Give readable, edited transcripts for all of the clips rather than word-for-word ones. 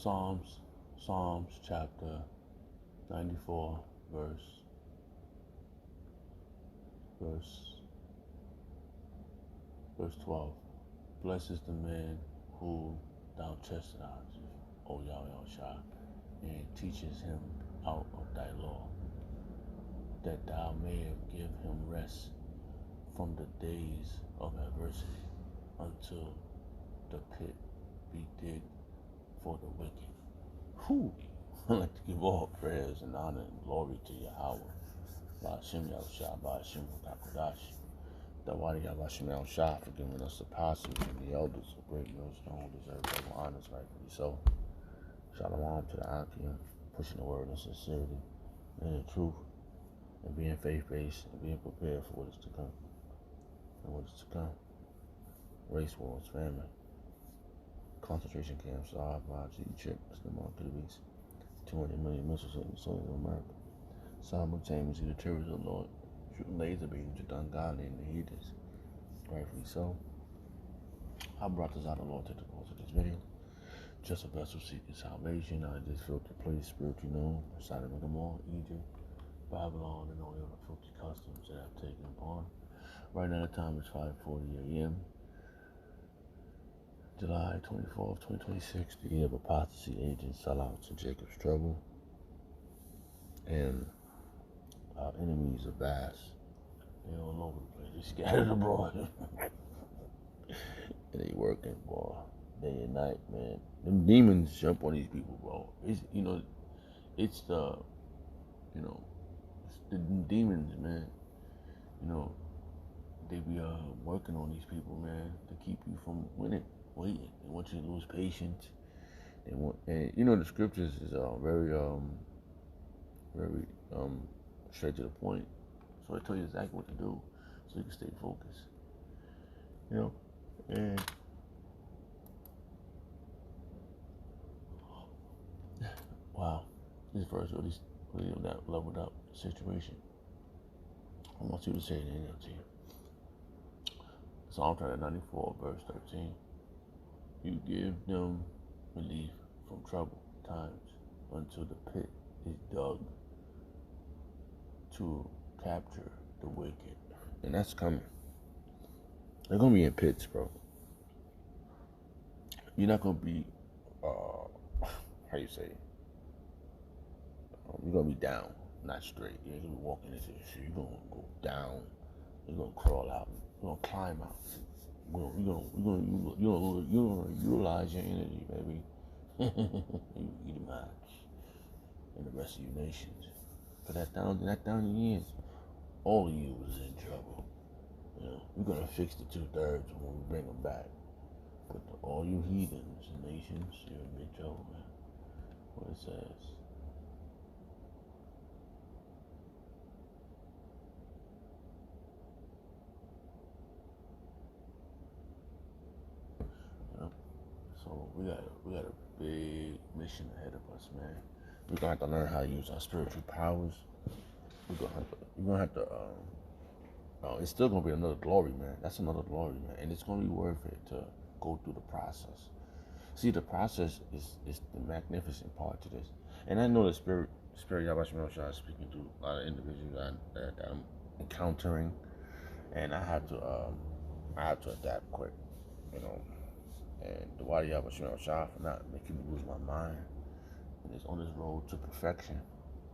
Psalms chapter 94, verse 12. Blessed is the man who thou chastises, O Yahawashi, and teaches him out of thy law, that thou mayest give him rest from the days of adversity, until the pit be digged for the wicked. Whew! I'd like to give all prayers and honor and glory to Yahawah. Ba'ashem Yahawashi, Ba'ashem Kakodash. The Wadi Yahawashi Yahawashi for giving us the apostles and the elders of great millstone who deserve double honors, rightfully so. Shalom to the Akim, pushing the word in sincerity and in truth, and being faith-based and being prepared for what is to come. And what is to come. Race wars, famine, concentration camps, Egypt, that's the mark of the beast. 200 million missiles hitting the soil of America. Simultaneously, the terrorists of the Lord shooting laser beams at the ungodly and the heathens. Rightfully so. I brought this out of the Lord to the cause of this video. Just a vessel seeking salvation out of this filthy place, spiritually known, Sodom and Gomorrah, Egypt, Babylon, and all the other filthy customs that I've taken upon. Right now, the time is 5:40 a.m. July 24th, 2026, the year of apostasy, agents, sellouts, and Jacob's trouble. And our enemies are vast. They're all over the place. They're scattered abroad. And they working, boy, day and night, man. Them demons jump on these people, bro. It's the demons, man. They be working on these people, man, to keep you from winning, waiting. They want you to lose patience. And the scriptures is very straight to the point. So they tell you exactly what to do, so you can stay focused. And wow, this verse really leveled up the situation. I want you to say it in there to you. Psalm 94, verse 13. You give them relief from troubled times until the pit is dug to capture the wicked. And that's coming. They're going to be in pits, bro. You're not going to be, how you say, you're going to be down, not straight. You're going to be walking into the shit. You're going to go down. You're going to crawl out. You're going to climb out. You're going to utilize your energy, baby. You the match. And the rest of you nations. For that thousand years, all of you was in trouble. We're going to fix the 2/3 when we bring them back. But all you heathens and nations, you're in big trouble, man. What it says. So we got a big mission ahead of us, man. We're gonna have to learn how to use our spiritual powers. You're gonna have to it's still gonna be another glory, man. That's another glory, man. And it's gonna be worth it to go through the process. See, the process is the magnificent part to this. And I know the spirit Yahawashi is speaking to a lot of individuals that I'm encountering, and I have to adapt quick, And the Wadi Yahawashi for not making me lose my mind. And it's on this road to perfection,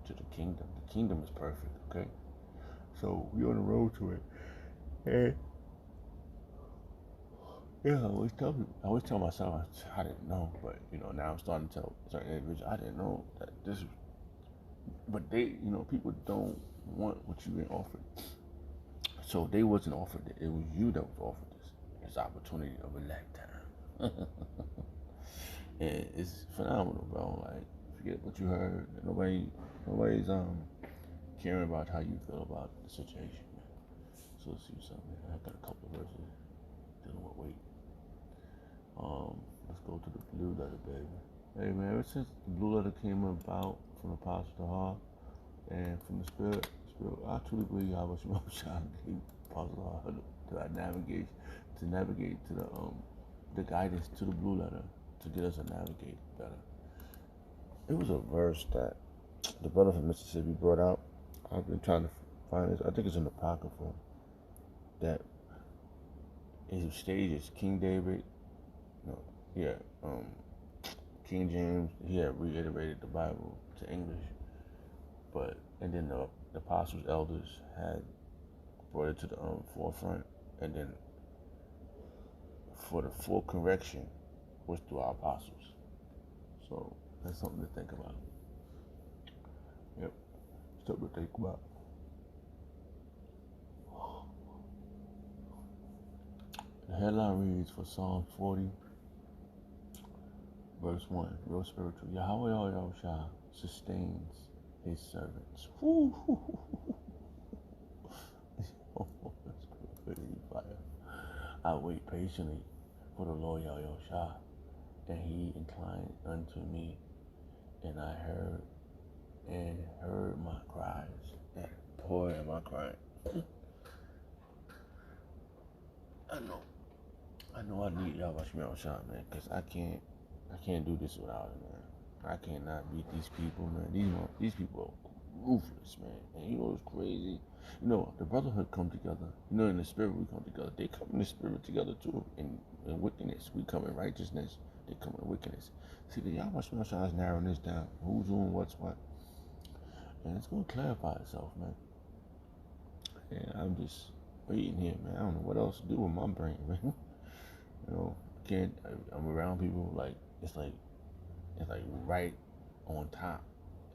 to the kingdom. The kingdom is perfect, okay? So we're on the road to it. And I always tell myself I didn't know, but now I'm starting to tell certain individuals I didn't know that this. But they, people don't want what you've been offered. So they wasn't offered it. It was you that was offered this opportunity of a lifetime. And it's phenomenal, bro. Like, forget what you heard. Nobody's caring about how you feel about the situation, man. So let's see something. I got a couple of verses dealing with weight. Let's go to the blue letter, baby. Hey, man, ever since the blue letter came about from the Apostle Tahar and from the Spirit, I truly believe Yahawashi gave Apostle Tahar to navigate to the guidance to the blue letter to get us to navigate better. It was a verse that the brother from Mississippi brought out. I've been trying to find this. I think it's in the Apocrypha. That his stage is King David. No, yeah, King James. He had reiterated the Bible to English, and then the apostles, elders had brought it to the forefront, and then for the full correction was through our apostles. So that's something to think about. Yep, something to think about. The headline reads for Psalm 40, verse 1, real spiritual. Yahawashi sustains his servants. That's crazy fire. I wait patiently for the Lord Yahawashi, and he inclined unto me, and I heard my cries. And boy, am I crying. I know I need Yahawashi, man, because I can't do this without him, man. I cannot beat these people, man. These people are ruthless, man. And you know what's crazy? You know, the brotherhood come together. You know, in the spirit we come together. They come in the spirit together too. In wickedness, we come in righteousness. They come in wickedness. See, the Yahawashi is narrowing this down. Who's doing what's what, and it's gonna clarify itself, man. And I'm just waiting here, man. I don't know what else to do with my brain, man. You know, I'm around people like it's like right on top.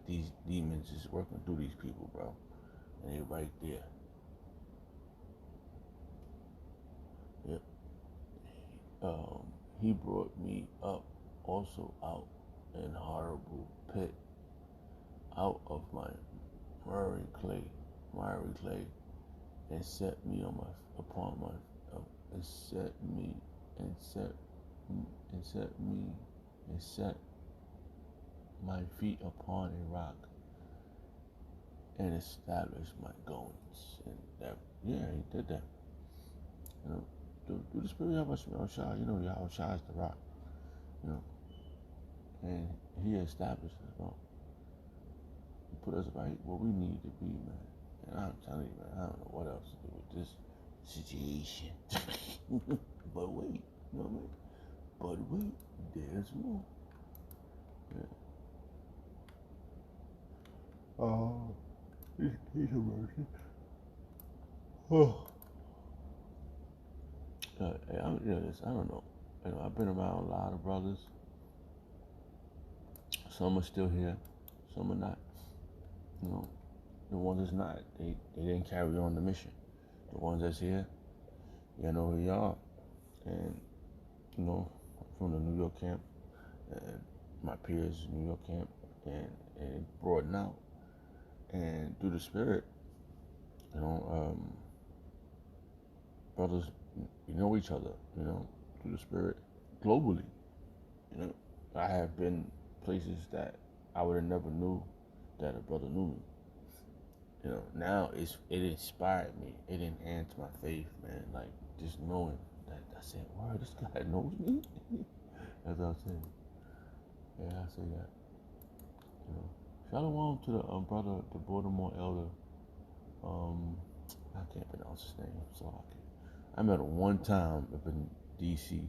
These demons is working through these people, bro, and they right there. Yep. He brought me up also out in horrible pit, out of my miry clay, and set me upon my, and set me and set my feet upon a rock, and established my goings. And that, yeah, he did that. You know, through the spirit of Yahawashi, you know, Yahawashi is the rock. You know, and he established us, bro. He put us right where we need to be, man. And I'm telling you, man, I don't know what else to do with this situation. But wait, you know what I mean? But wait, there's more. Yeah. Oh, he's a mercy. Oh. Hey, I don't know. You know, I've been around a lot of brothers. Some are still here, some are not. You know, the ones that's not, they didn't carry on the mission. The ones that's here, you know who you are. And, you know, from the New York camp, and my peers in New York camp, and broaden out. And through the spirit, you know, brothers, you know each other, you know, through the spirit, globally. You know, I have been places that I would have never knew that a brother knew me. You know, now it inspired me. It enhanced my faith, man. Like just knowing that I said, "Wow, this guy knows me." As I was saying, yeah, I say that. You know, shalom to the brother, the Baltimore elder. I can't pronounce his name. So I met him one time up in D.C.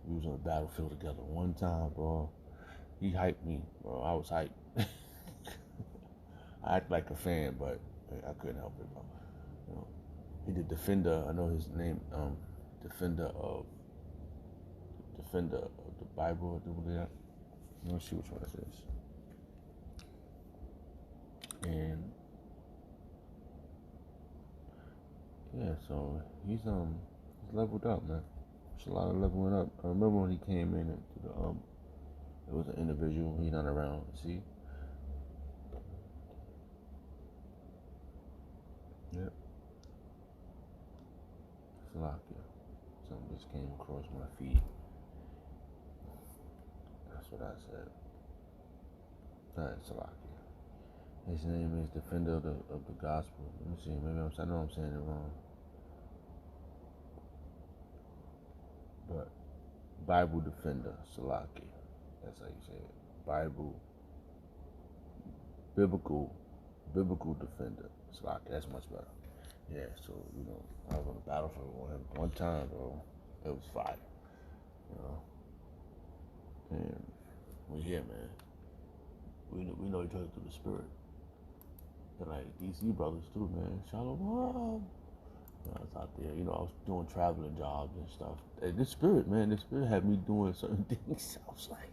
We was on the battlefield together one time, bro. He hyped me, bro. I was hyped. I act like a fan, but I couldn't help it, bro. You know, he the defender. I know his name. Defender of the Bible. I believe that. Let's see which one it is. And yeah, so he's leveled up, man. It's a lot of leveling up. I remember when he came in to the it was an individual. He not around. See. Yep. Salakia. Something just came across my feed. That's what I said. Alright, Salakia. His name is Defender of the Gospel. Let me see. Maybe I know I'm saying it wrong. But Bible Defender, Salakia. That's how you say it. Bible biblical defender. It's like that's much better. Yeah, so I was on the battlefield with him one time, bro. It was fire, you know. And we here, man. We know each other through the spirit. And like DC brothers too, man. Shalom. I was out there, I was doing traveling jobs and stuff. And this spirit, man, this spirit had me doing certain things. I was like,